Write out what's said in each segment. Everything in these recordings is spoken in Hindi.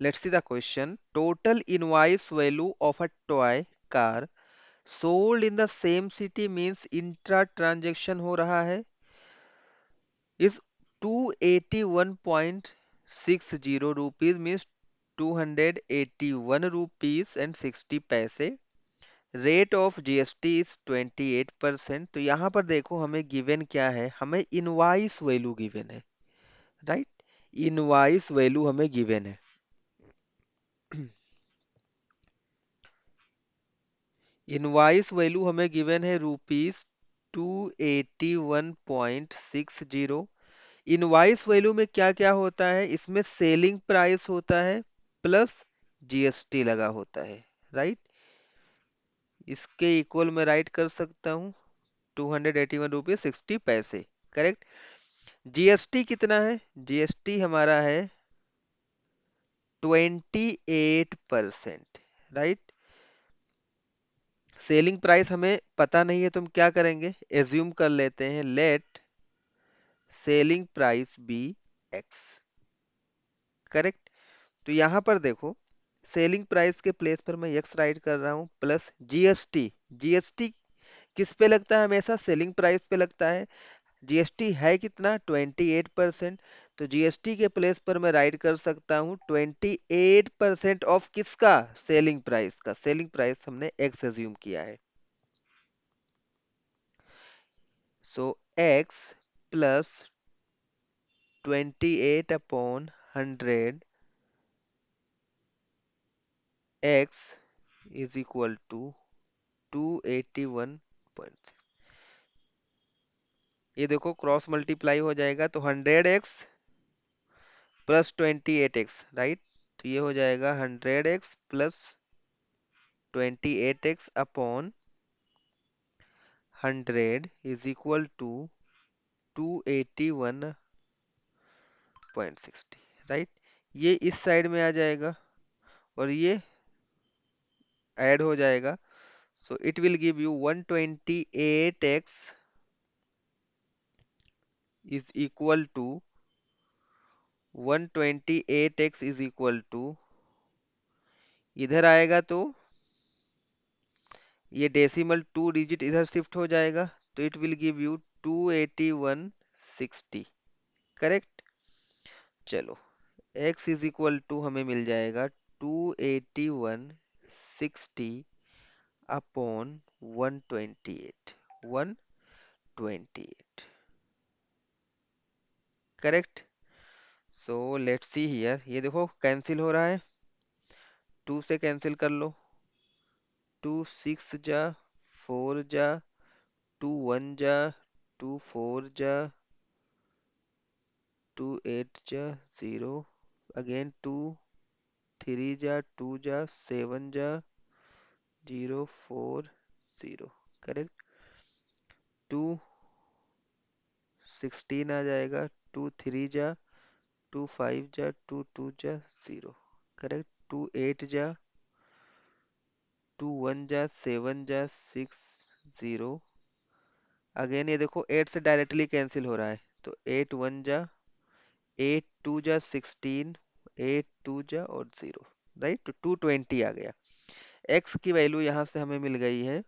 Let's see the question. Total invoice value of a toy car sold in the same city means intra transaction हो रहा है is 281.60 rupees means 281 rupees and 60 पैसे. Rate of GST is 28%. तो यहाँ पर देखो हमें गिवन क्या है, हमें इनवाइस वैल्यू गिवन है, राइट. इनवाइस वैल्यू हमें गिवन है. इनवाइस वैल्यू हमें गिवन है रुपीज 281.60. इनवाइस वैल्यू में क्या क्या होता है, इसमें सेलिंग प्राइस होता है प्लस जीएसटी लगा होता है, राइट. इसके इक्वल में राइट कर सकता हूँ 281 रुपये 60 पैसे. करेक्ट. जीएसटी कितना है, जीएसटी हमारा है 28%, राइट. सेलिंग प्राइस हमें पता नहीं है तो हम क्या करेंगे, एज्यूम कर लेते हैं, let selling price be x. Correct. तो यहाँ पर देखो सेलिंग प्राइस के प्लेस पर मैं एक्स राइट कर रहा हूँ प्लस जीएसटी. जीएसटी किस पे लगता है, हमेशा सेलिंग प्राइस पे लगता है. जीएसटी है कितना, 28%. तो जीएसटी के प्लेस पर मैं राइट कर सकता हूँ 28% ऑफ किसका, सेलिंग प्राइस का. सेलिंग प्राइस हमने एक्स एज्यूम किया है. So x plus 28/100 x is equal to 281. ये देखो क्रॉस मल्टीप्लाई हो जाएगा तो 100x प्लस 28x, राइट. तो ये हो जाएगा 100x plus 28x/100 is equal to 281.60, right. ये इस साइड में आ जाएगा और ये ऐड हो जाएगा. So it will give you 128x is equal to 128x is equal to, इधर आएगा तो ये डेसिमल 2 डिजिट इधर शिफ्ट हो जाएगा तो it will give you 281.60. Correct. चलो x इज इक्वल टू हमें मिल जाएगा 281.60 upon 128. 128. Correct. So let's see here, ये देखो कैंसिल हो रहा है, 2 से कैंसिल कर लो. 2 6 जा, 4 जा, 2 1 जा, 2 4 जा, 2 8 जा, 0 अगेन, 2 3 जा, 2 जा, 7 जा, 0 4 0. करेक्ट. 2 16 आ जाएगा, 2 3 जा, 2 5 जा, 2 2 जा, 0. करेक्ट. 2 8 जा, 2 1 जा, 7 जा, 6 0. अगेन ये देखो 8 से डायरेक्टली कैंसिल हो रहा है तो 8 1 जा, 8 2 जा 16, 8 2 जा और 0, राइट. तो 220 आ गया. एक्स की वैल्यू यहाँ से हमें मिल गई है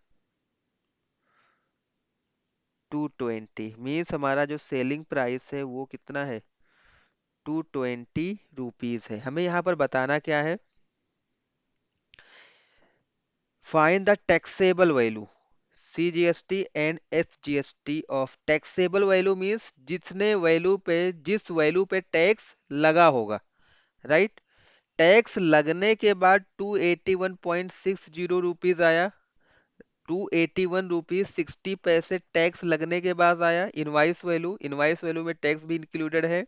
220. मीन्स हमारा जो सेलिंग प्राइस है वो कितना है, 220 रुपीज है. हमें यहाँ पर बताना क्या है, find the taxable value CGST and SGST of. Taxable value means जिस वैल्यू पे टैक्स लगा होगा, राइट. टैक्स लगने के बाद 281.60 रुपीज आया. 281 रुपीज 60 पैसे टैक्स लगने के बाद आया. इनवाइस वैल्यू में टैक्स भी इंक्लूडेड है.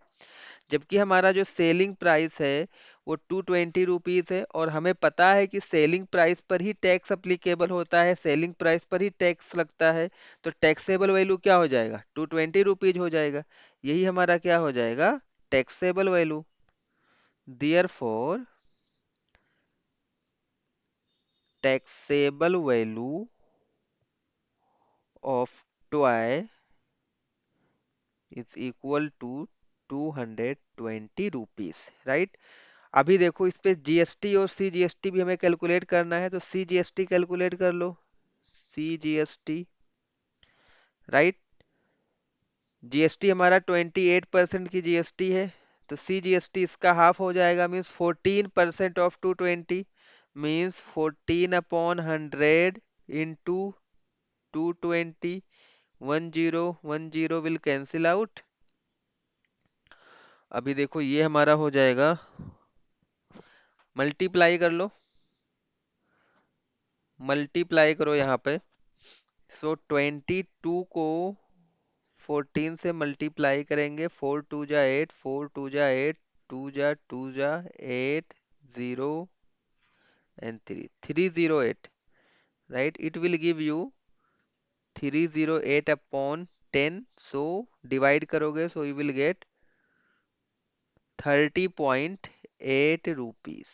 जबकि हमारा जो सेलिंग प्राइस है वो 220 रुपीज है और हमें पता है कि सेलिंग प्राइस पर ही टैक्स अप्लीकेबल होता है, सेलिंग प्राइस पर ही टैक्स लगता है. तो टैक्सेबल वैल्यू क्या हो जाएगा, 220 रुपीज हो जाएगा. यही हमारा क्या हो जाएगा, taxable value. Therefore taxable value of toy is equal to 220 rupees, right. अभी देखो इस पे जीएसटी और सीजीएसटी भी हमें कैलकुलेट करना है, तो सीजीएसटी कैलकुलेट कर लो। CGST, right. जीएसटी हमारा 28% की जीएसटी है, तो सीजीएसटी इसका हाफ हो जाएगा, means 14% of 220, means 14/100 into 220। 10 10 will cancel out. अभी देखो ये हमारा हो जाएगा, मल्टीप्लाई कर लो, मल्टीप्लाई करो यहाँ पे। सो 22 को 14 से मल्टीप्लाई करेंगे, 4 2 जा 8, 4 2 जा 8, 2 जा 8, 0 and 3, 308, right? It will give you 308/10, so divide करोगे, so you will get 30.8 rupees,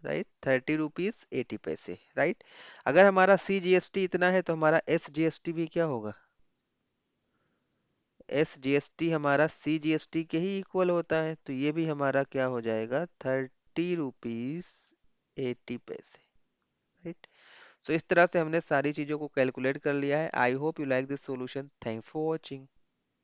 right. 30 rupees 80 पैसे, राइट। अगर हमारा सीजीएसटी इतना है तो हमारा एसजीएसटी भी क्या होगा? एसजीएसटी हमारा सीजीएसटी के ही इक्वल होता है, तो ये भी हमारा क्या हो जाएगा? 30 रुपीज 80 पैसे, राइट। सो इस तरह से हमने सारी चीजों को कैलकुलेट कर लिया है। I hope you like this solution. Thanks for watching.